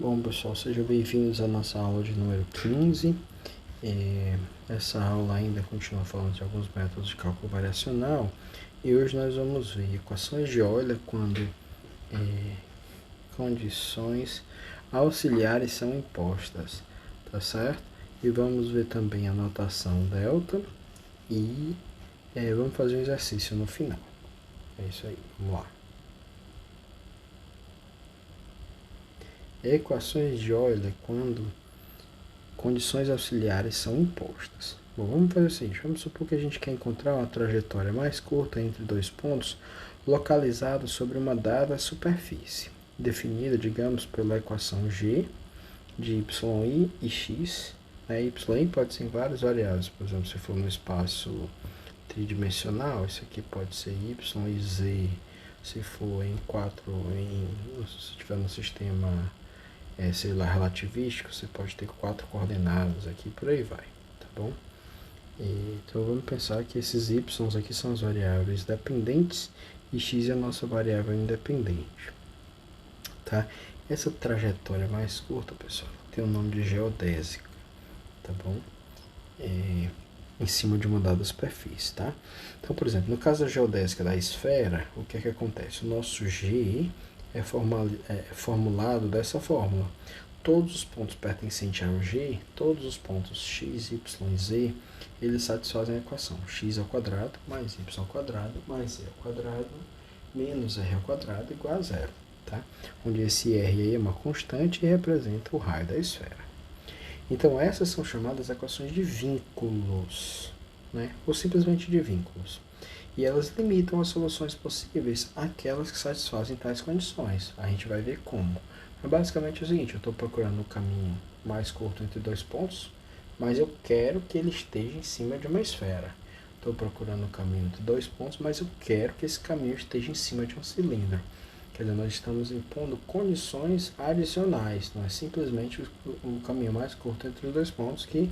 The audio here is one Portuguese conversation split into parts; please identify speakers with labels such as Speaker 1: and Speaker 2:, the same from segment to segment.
Speaker 1: Bom, pessoal, sejam bem-vindos à nossa aula de número 15. Essa aula ainda continua falando de alguns métodos de cálculo variacional e hoje nós vamos ver equações de Euler quando condições auxiliares são impostas, tá certo? E vamos ver também a notação delta e vamos fazer um exercício no final. É isso aí, vamos lá. Equações de Euler quando condições auxiliares são impostas. Bom, vamos fazer o seguinte, vamos supor que a gente quer encontrar uma trajetória mais curta entre dois pontos localizados sobre uma dada superfície, definida, digamos, pela equação g de yi e x. Y pode ser em várias variáveis, por exemplo, se for no espaço tridimensional, isso aqui pode ser y e z, se for se tiver no sistema sei lá, relativístico, você pode ter 4 coordenadas aqui, por aí vai, tá bom? Então vamos pensar que esses y aqui são as variáveis dependentes e x é a nossa variável independente, tá? Essa trajetória mais curta, pessoal, tem o nome de geodésica, tá bom? Em cima de uma dada superfície, tá? Então, por exemplo, no caso da geodésica da esfera, o que é que acontece? O nosso G é formulado dessa fórmula. Todos os pontos pertencentes ao G, todos os pontos x, y e z, eles satisfazem a equação x ao quadrado mais y ao quadrado mais z ao quadrado menos r ao quadrado igual a zero, tá? Onde esse r aí é uma constante e representa o raio da esfera. Então, essas são chamadas equações de vínculos, né? Ou simplesmente de vínculos. E elas limitam as soluções possíveis àquelas que satisfazem tais condições. A gente vai ver como. Mas basicamente é o seguinte, eu estou procurando o caminho mais curto entre dois pontos, mas eu quero que ele esteja em cima de uma esfera. Estou procurando o caminho entre dois pontos, mas eu quero que esse caminho esteja em cima de um cilindro. Quer dizer, nós estamos impondo condições adicionais, não é simplesmente o caminho mais curto entre os dois pontos, que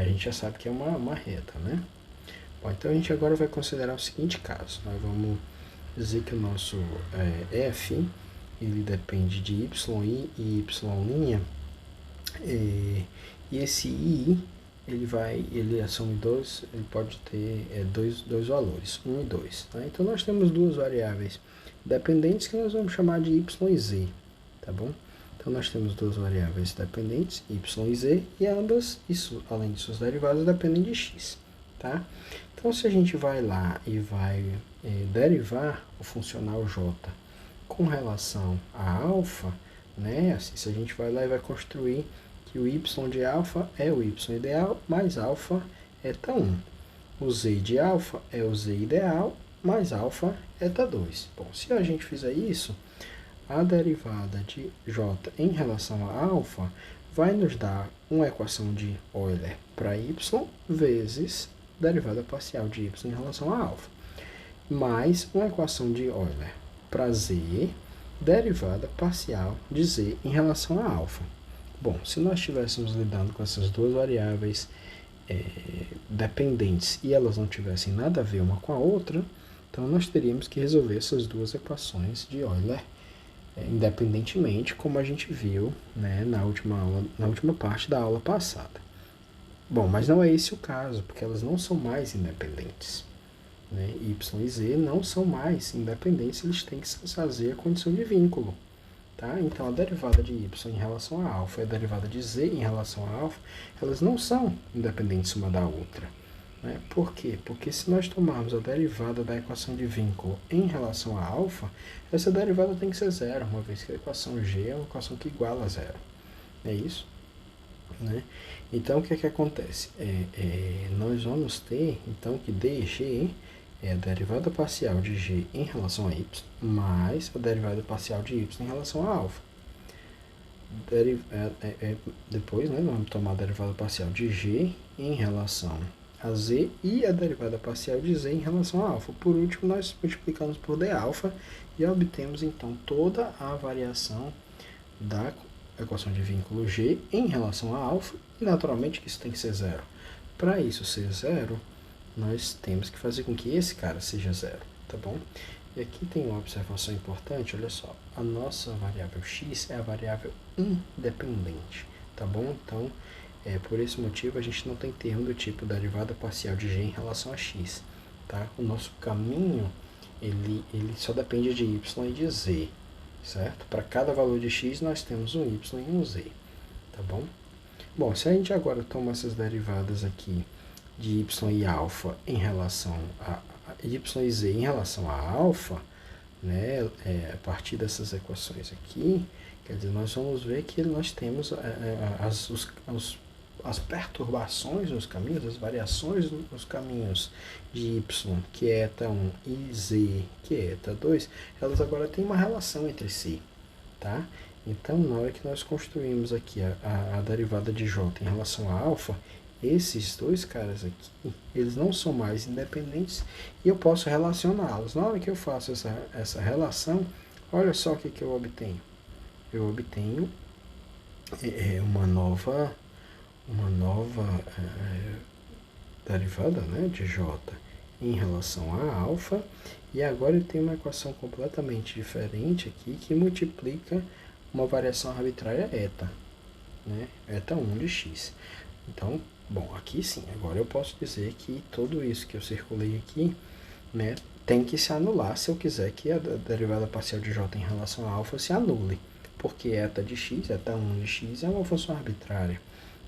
Speaker 1: a gente já sabe que é uma reta, né? Bom, então a gente agora vai considerar o seguinte caso. Nós vamos dizer que o nosso f, ele depende de yi e y', e esse i, ele assume ele pode ter dois valores, 1 e 2. Tá? Então nós temos duas variáveis dependentes que nós vamos chamar de y e z, tá bom? Então nós temos duas variáveis dependentes, y e z, e ambas, além de suas derivadas, dependem de x, tá? Então se a gente vai lá e vai derivar o funcional j com relação a alfa, né? Assim, se a gente vai lá e vai construir que o y de alfa é o y ideal mais alfa eta 1. O z de alfa é o z ideal mais alfa eta 2. Bom, se a gente fizer isso, a derivada de j em relação a alfa vai nos dar uma equação de Euler para y vezes derivada parcial de y em relação a alfa, mais uma equação de Euler para z, derivada parcial de z em relação a alfa. Bom, se nós estivéssemos lidando com essas duas variáveis dependentes e elas não tivessem nada a ver uma com a outra, então nós teríamos que resolver essas duas equações de Euler independentemente, como a gente viu, né, na última parte da aula passada. Bom, mas não é esse o caso, porque elas não são mais independentes. Né? Y e Z não são mais independentes, eles têm que satisfazer a condição de vínculo. Tá? Então, a derivada de y em relação a alfa e a derivada de z em relação a alfa, elas não são independentes uma da outra. Né? Por quê? Porque se nós tomarmos a derivada da equação de vínculo em relação a alfa, essa derivada tem que ser zero, uma vez que a equação g é uma equação que iguala a zero. É isso? Né? Então, o que é que acontece? Nós vamos ter, então, que dg é a derivada parcial de g em relação a y, mais a derivada parcial de y em relação a alfa. Depois, né, vamos tomar a derivada parcial de g em relação a z e a derivada parcial de z em relação a alfa. Por último, nós multiplicamos por d alfa e obtemos, então, toda a variação da equação de vínculo g em relação a alfa, e naturalmente que isso tem que ser zero. Para isso ser zero, nós temos que fazer com que esse cara seja zero, tá bom? E aqui tem uma observação importante, olha só, a nossa variável x é a variável independente, tá bom? Então, por esse motivo, a gente não tem termo do tipo derivada parcial de g em relação a x, tá? O nosso caminho, ele só depende de y e de z, certo? Para cada valor de x, nós temos um y e um z, tá bom? Bom, se a gente agora toma essas derivadas aqui de y e alfa em relação a y e z em relação a alfa, né, a partir dessas equações aqui, quer dizer, nós vamos ver que nós temos as perturbações nos caminhos, as variações nos caminhos de y, que é eta 1, e z, que é eta 2, elas agora têm uma relação entre si, tá? Então, na hora que nós construímos aqui a derivada de j em relação a alfa, esses dois caras aqui, eles não são mais independentes e eu posso relacioná-los. Na hora que eu faço essa relação, olha só o que eu obtenho. Eu obtenho uma nova derivada, né, de j em relação a alfa, e agora eu tenho uma equação completamente diferente aqui que multiplica uma variação arbitrária eta, né, eta 1 de x. Então, bom, aqui sim, agora eu posso dizer que tudo isso que eu circulei aqui, né, tem que se anular se eu quiser que a derivada parcial de j em relação a alfa se anule, porque eta de x, eta 1 de x é uma função arbitrária,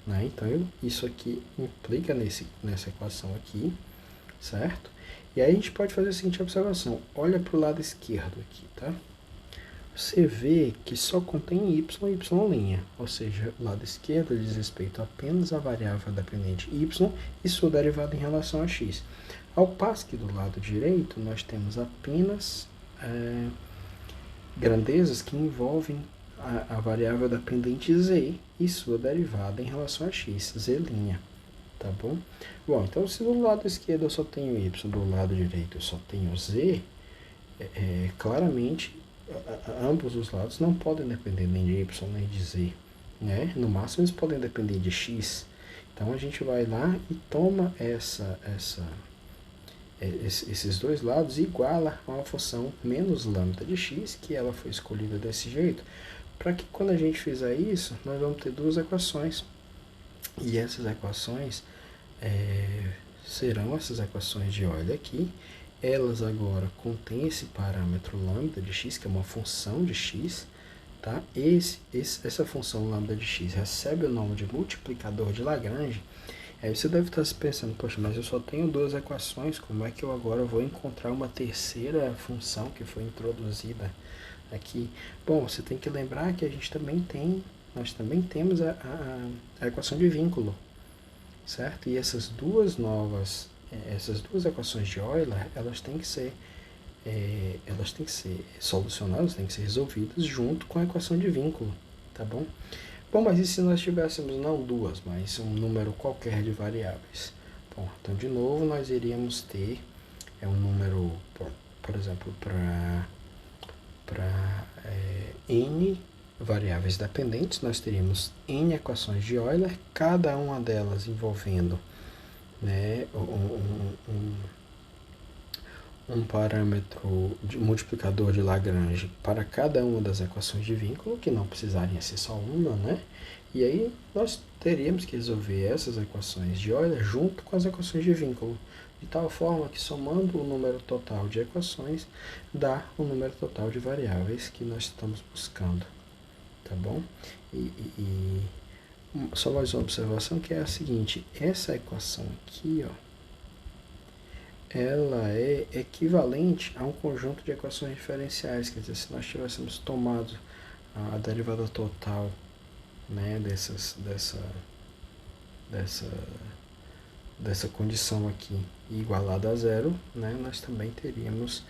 Speaker 1: né? Então, isso aqui implica nessa equação aqui, certo? E aí a gente pode fazer a seguinte observação, olha para o lado esquerdo aqui, tá? Você vê que só contém y e y', ou seja, o lado esquerdo diz respeito apenas à variável dependente y e sua derivada em relação a x. Ao passo que do lado direito nós temos apenas grandezas que envolvem a variável dependente z e sua derivada em relação a x, z', tá bom? Bom, então se do lado esquerdo eu só tenho y, do lado direito eu só tenho z, claramente ambos os lados não podem depender nem de y nem de z, né? No máximo eles podem depender de x. Então a gente vai lá e toma esses dois lados e iguala a uma função menos lambda de x, que ela foi escolhida desse jeito, para que quando a gente fizer isso, nós vamos ter duas equações. E essas equações serão essas equações de Euler aqui. Elas agora contêm esse parâmetro lambda de x, que é uma função de x, tá? Essa função lambda de x recebe o nome de multiplicador de Lagrange. Aí você deve estar se pensando, poxa, mas eu só tenho duas equações, como é que eu agora vou encontrar uma terceira função que foi introduzida aqui? Bom, você tem que lembrar que nós também temos a equação de vínculo, certo? E essas duas equações de Euler, elas têm que ser solucionadas, têm que ser resolvidas junto com a equação de vínculo, tá bom? Bom, mas e se nós tivéssemos não duas, mas um número qualquer de variáveis? Bom, então de novo nós iríamos ter um número, por exemplo, para n variáveis dependentes, nós teríamos n equações de Euler, cada uma delas envolvendo, né, um parâmetro de multiplicador de Lagrange para cada uma das equações de vínculo, que não precisaria ser só uma, né? E aí nós teríamos que resolver essas equações de Euler junto com as equações de vínculo, de tal forma que somando o número total de equações dá o número total de variáveis que nós estamos buscando, tá bom? E só mais uma observação que é a seguinte, essa equação aqui, ó, ela é equivalente a um conjunto de equações diferenciais, quer dizer, se nós tivéssemos tomado a derivada total, né, dessa condição aqui igualada a zero, né, nós também teríamos,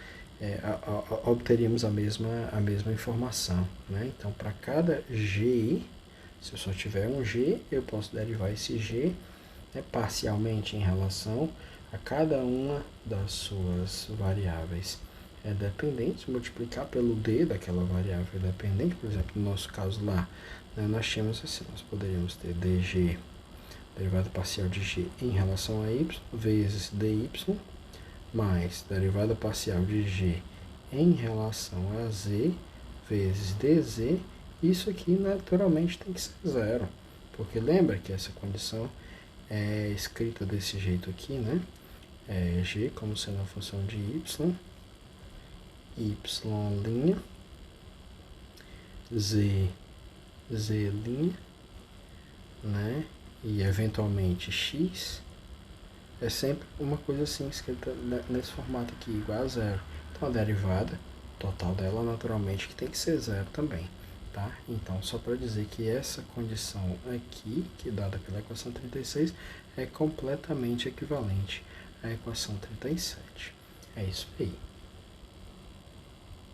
Speaker 1: obteríamos a mesma informação, né? Então, para cada g, se eu só tiver um g, eu posso derivar esse g, né, parcialmente em relação a cada uma das suas variáveis dependentes, multiplicar pelo d daquela variável dependente. Por exemplo, no nosso caso lá, né, nós tínhamos assim, nós poderíamos ter dg, derivada parcial de g em relação a y, vezes dy, mais derivada parcial de g em relação a z vezes dz, isso aqui naturalmente tem que ser zero, porque lembra que essa condição é escrita desse jeito aqui, né? É g como sendo a função de y, y', z z', né? E eventualmente x é sempre uma coisa assim escrita nesse formato aqui, igual a zero. Então a derivada total dela naturalmente que tem que ser zero também, tá? Então só para dizer que essa condição aqui, que é dada pela equação 36, é completamente equivalente à equação 37. É isso aí.